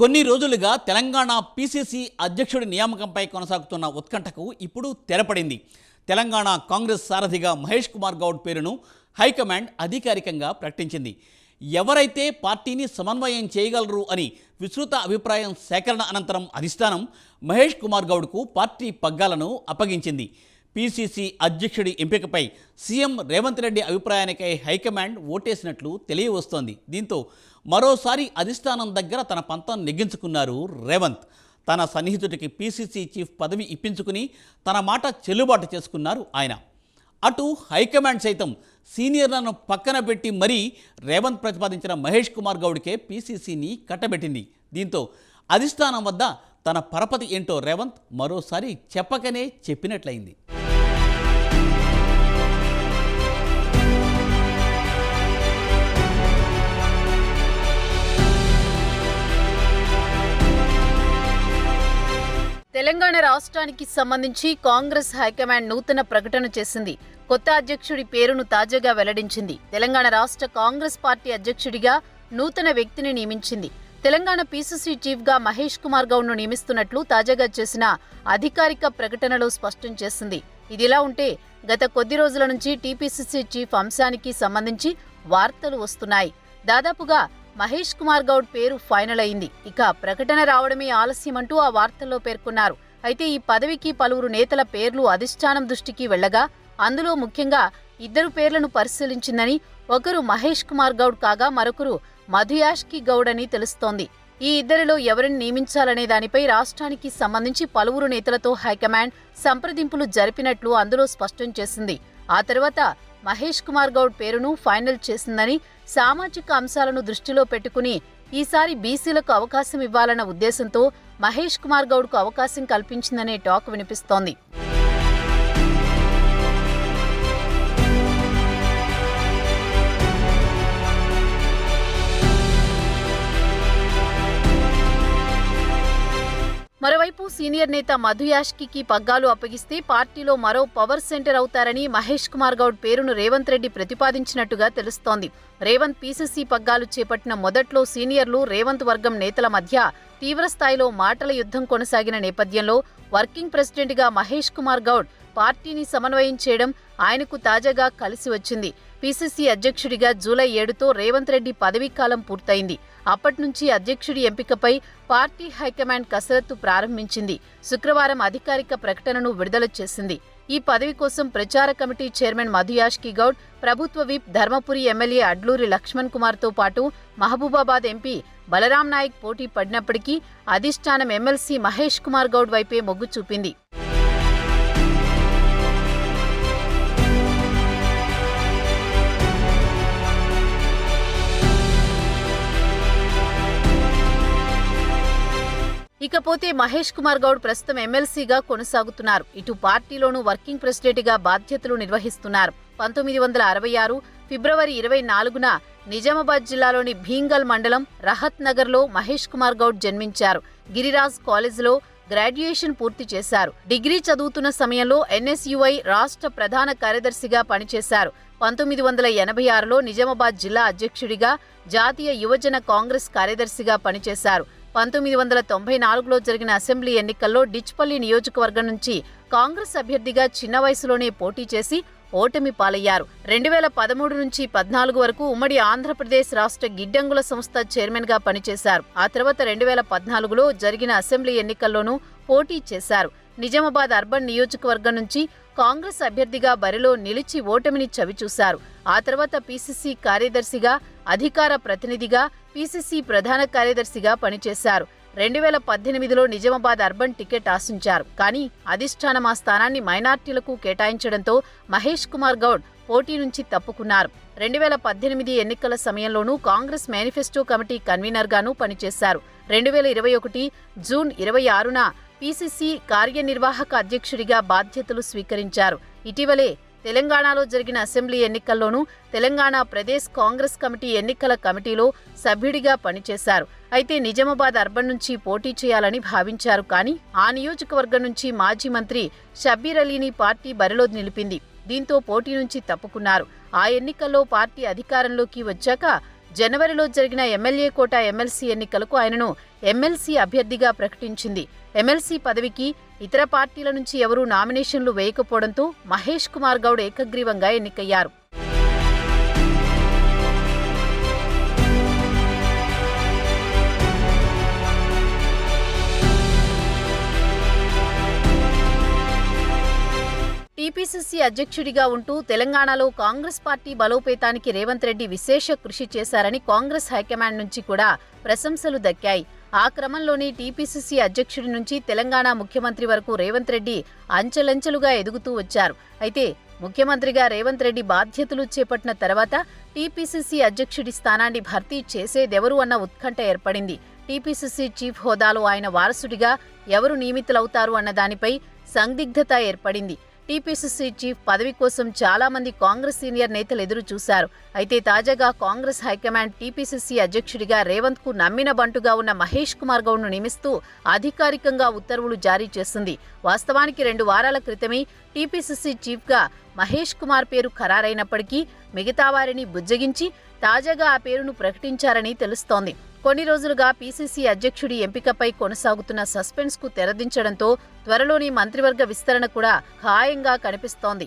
కొన్ని రోజులుగా తెలంగాణ పీసీసీ అధ్యక్షుడి నియామకంపై కొనసాగుతున్న ఉత్కంఠకు ఇప్పుడు తెరపడింది. తెలంగాణ కాంగ్రెస్ సారథిగా మహేష్ కుమార్ గౌడ్ పేరును హైకమాండ్ అధికారికంగా ప్రకటించింది. ఎవరైతే పార్టీని సమన్వయం చేయగలరు అని విస్తృత అభిప్రాయం సేకరణ అనంతరం అధిష్టానం మహేష్ కుమార్ గౌడ్కు పార్టీ పగ్గాలను అప్పగించింది. పీసీసీ అధ్యక్షుడి ఎంపికపై సీఎం రేవంత్ రెడ్డి అభిప్రాయానికై హైకమాండ్ ఓటేసినట్లు తెలియవస్తోంది. దీంతో మరోసారి అధిష్టానం దగ్గర తన పంతం నెగ్గించుకున్నారు రేవంత్. తన సన్నిహితుడికి పీసీసీ చీఫ్ పదవి ఇప్పించుకుని తన మాట చెల్లుబాటు చేసుకున్నారు ఆయన. అటు హైకమాండ్ సైతం సీనియర్లను పక్కన పెట్టి మరీ రేవంత్ ప్రతిపాదించిన మహేష్ కుమార్ గౌడ్కే పీసీసీని కట్టబెట్టింది. దీంతో అధిష్టానం వద్ద తన పరపతి ఏంటో రేవంత్ మరోసారి చెప్పకనే చెప్పినట్లయింది. తెలంగాణ రాష్ట్రానికి సంబంధించి కాంగ్రెస్ హైకమాండ్ నూతన ప్రకటన చేసింది. కొత్త అధ్యక్షుడి పేరును తాజాగా వెల్లడించింది. తెలంగాణ రాష్ట్ర కాంగ్రెస్ పార్టీ అధ్యక్షుడిగా నూతన వ్యక్తిని నియమించింది. తెలంగాణ పీసీసీ చీఫ్గా మహేష్ కుమార్ గౌడ్ను నియమిస్తున్నట్లు తాజాగా చేసిన అధికారిక ప్రకటనలో స్పష్టం చేసింది. ఇదిలా ఉంటే గత కొద్ది రోజుల నుంచి టీపీసీసీ చీఫ్ అంశానికి సంబంధించి వార్తలు వస్తున్నాయి. దాదాపుగా మహేష్ కుమార్ గౌడ్ పేరు ఫైనల్ అయింది. ఇక ప్రకటన రావడమే ఆలస్యమంటూ ఆ వార్తల్లో పేర్కొన్నారు. అయితే ఈ పదవికి పలువురు నేతల పేర్లు అధిష్టానం దృష్టికి వెళ్లగా అందులో ముఖ్యంగా ఇద్దరు పేర్లను పరిశీలించిందని, ఒకరు మహేష్ కుమార్ గౌడ్ కాగా మరొకరు మధుయాష్కి గౌడ్ అని తెలుస్తోంది. ఈ ఇద్దరిలో ఎవరిని నియమించాలనే దానిపై రాష్ట్రానికి సంబంధించి పలువురు నేతలతో హైకమాండ్ సంప్రదింపులు జరిపినట్లు అందులో స్పష్టం చేసింది. ఆ తర్వాత మహేష్ కుమార్ గౌడ్ పేరును ఫైనల్ చేసిందని, సామాజిక అంశాలను దృష్టిలో పెట్టుకుని ఈసారి బీసీలకు అవకాశం ఇవ్వాలన్న ఉద్దేశంతో మహేష్ కుమార్ గౌడ్కు అవకాశం కల్పించిందనే టాక్ వినిపిస్తోంది. మరోవైపు సీనియర్ నేత మధుయాష్కి పగ్గాలు అప్పగిస్తే పార్టీలో మరో పవర్ సెంటర్ అవుతారని మహేష్ కుమార్ గౌడ్ పేరును రేవంత్ రెడ్డి ప్రతిపాదించినట్టుగా తెలుస్తోంది. రేవంత్ పీసీసీ పగ్గాలు చేపట్టిన మొదట్లో సీనియర్లు రేవంత్ వర్గం నేతల మధ్య తీవ్రస్థాయిలో మాటల యుద్ధం కొనసాగిన నేపథ్యంలో వర్కింగ్ ప్రెసిడెంట్గా మహేష్ కుమార్ గౌడ్ పార్టీని సమన్వయం చేయడం ఆయనకు తాజాగా కలిసి వచ్చింది. పీసీసీ అధ్యక్షుడిగా జూలై 7తో రేవంత్ రెడ్డి పదవీకాలం పూర్తయింది. అప్పట్నుంచి అధ్యక్షుడి ఎంపికపై పార్టీ హైకమాండ్ కసరత్తు ప్రారంభించింది. శుక్రవారం అధికారిక ప్రకటనను విడుదల చేసింది. ఈ పదవి కోసం ప్రచార కమిటీ చైర్మన్ మధుయాష్కి గౌడ్, ప్రభుత్వ విప్ ధర్మపురి ఎమ్మెల్యే అడ్లూరి లక్ష్మణ్ కుమార్తో పాటు మహబూబాబాద్ ఎంపీ బలరాం నాయక్ పోటీ పడినప్పటికీ అధిష్టానం ఎమ్మెల్సీ మహేష్ కుమార్ గౌడ్ వైపే మొగ్గు చూపింది. ఇకపోతే మహేష్ కుమార్ గౌడ్ ప్రస్తుతం ఎమ్మెల్సీగా కొనసాగుతున్నారు. ఇటు పార్టీలోనూ వర్కింగ్ ప్రెసిడెంట్గా బాధ్యతలు నిర్వహిస్తున్నారు. 1966 ఫిబ్రవరి 24న నిజామాబాద్ జిల్లాలోని భీంగల్ మండలం రహత్ నగర్లో మహేష్ కుమార్ గౌడ్ జన్మించారు. గిరిరాజ్ కాలేజీలో గ్రాడ్యుయేషన్ పూర్తి చేశారు. డిగ్రీ చదువుతున్న సమయంలో ఎన్ఎస్యుఐ రాష్ట్ర ప్రధాన కార్యదర్శిగా పనిచేశారు. 1986లో నిజామాబాద్ జిల్లా అధ్యక్షుడిగా, జాతీయ యువజన కాంగ్రెస్ కార్యదర్శిగా పనిచేశారు. 1994లో జరిగిన అసెంబ్లీ ఎన్నికల్లో డిచ్పల్లి నియోజకవర్గం నుంచి కాంగ్రెస్ అభ్యర్థిగా చిన్న వయసులోనే పోటీ చేసి ఓటమి పాలయ్యారు. 2013 నుంచి 14 వరకు ఉమ్మడి ఆంధ్రప్రదేశ్ రాష్ట్ర గిడ్డంగుల సంస్థ చైర్మన్గా పనిచేశారు. ఆ తర్వాత 2014లో జరిగిన అసెంబ్లీ ఎన్నికల్లోనూ పోటీ చేశారు. నిజామాబాద్ అర్బన్ నియోజకవర్గం నుంచి కాంగ్రెస్ అభ్యర్థిగా బరిలో నిలిచి ఓటమిని చవిచూశారు. ఆ తర్వాత పీసీసీ కార్యదర్శిగా, అధికార ప్రతినిధిగా, పీసీసీ ప్రధాన కార్యదర్శిగా పనిచేశారు. 2018లో నిజామాబాద్ అర్బన్ టికెట్ ఆశించారు. కానీ అధిష్టానం ఆ స్థానాన్ని మైనార్టీలకు కేటాయించడంతో మహేష్ కుమార్ గౌడ్ పోటీ నుంచి తప్పుకున్నారు. 2018 ఎన్నికల సమయంలోనూ కాంగ్రెస్ మేనిఫెస్టో కమిటీ కన్వీనర్గానూ పనిచేశారు. 2021 జూన్ 26న పీసీసీ కార్యనిర్వాహక అధ్యక్షుడిగా బాధ్యతలు స్వీకరించారు. ఇటీవలే తెలంగాణలో జరిగిన అసెంబ్లీ ఎన్నికల్లోనూ తెలంగాణ ప్రదేశ్ కాంగ్రెస్ కమిటీ ఎన్నికల కమిటీలో సభ్యుడిగా పనిచేశారు. అయితే నిజామాబాద్ అర్బన్ నుంచి పోటీ చేయాలని భావించారు. కానీ ఆ నియోజకవర్గం నుంచి మాజీ మంత్రి షబ్బీర్ అలీని పార్టీ బరిలో నిలిపింది. దీంతో పోటీ నుంచి తప్పుకున్నారు. ఆ ఎన్నికల్లో పార్టీ అధికారంలోకి వచ్చాక జనవరిలో జరిగిన ఎమ్మెల్యే కోట ఎమ్మెల్సీ ఎన్నికలకు ఆయనను ఎమ్మెల్సీ అభ్యర్థిగా ప్రకటించింది. ఎమ్మెల్సీ పదవికి ఇతర పార్టీల నుంచి ఎవరూ నామినేషన్లు వేయకపోవడంతో మహేష్ కుమార్ గౌడ్ ఏకగ్రీవంగా ఎన్నికయ్యారు. టీపీసీసీ అధ్యక్షుడిగా ఉంటూ తెలంగాణలో కాంగ్రెస్ పార్టీ బలోపేతానికి రేవంత్ రెడ్డి విశేష కృషి చేశారని కాంగ్రెస్ హైకమాండ్ నుంచి కూడా ప్రశంసలు దక్కాయి. ఆ క్రమంలోనే టీపీసీసీ అధ్యక్షుడి నుంచి తెలంగాణ ముఖ్యమంత్రి వరకు రేవంత్ రెడ్డి అంచెలంచెలుగా ఎదుగుతూ వచ్చారు. అయితే ముఖ్యమంత్రిగా రేవంత్ రెడ్డి బాధ్యతలు చేపట్టిన తర్వాత టీపీసీసీ అధ్యక్షుడి స్థానాన్ని భర్తీ చేసేదెవరు అన్న ఉత్కంఠ ఏర్పడింది. టీపీసీసీ చీఫ్ హోదాలో ఆయన వారసుడిగా ఎవరు నియమితులవుతారు అన్న దానిపై సందిగ్ధత ఏర్పడింది. టీపీసీసీ చీఫ్ పదవి కోసం చాలా మంది కాంగ్రెస్ సీనియర్ నేతలు ఎదురు చూశారు. అయితే తాజాగా కాంగ్రెస్ హైకమాండ్ టీపీసీసీ అధ్యక్షుడిగా రేవంత్ కు నమ్మిన బంటుగా ఉన్న మహేష్ కుమార్ గౌడ్ ను నియమిస్తూ అధికారికంగా ఉత్తర్వులు జారీ చేసింది. వాస్తవానికి 2 వారాల క్రితమే టీపీసీసీ చీఫ్ గా మహేష్ కుమార్ పేరు ఖరారైనప్పటికీ మిగతా వారిని బుజ్జగించి తాజాగా ఆ పేరును ప్రకటించారని తెలుస్తోంది. కొన్ని రోజులుగా పీసీసీ అధ్యక్షుడి ఎంపికపై కొనసాగుతున్న సస్పెన్స్ కు తెరదించడంతో త్వరలోని మంత్రివర్గ విస్తరణ కూడా ఖాయంగా కనిపిస్తోంది.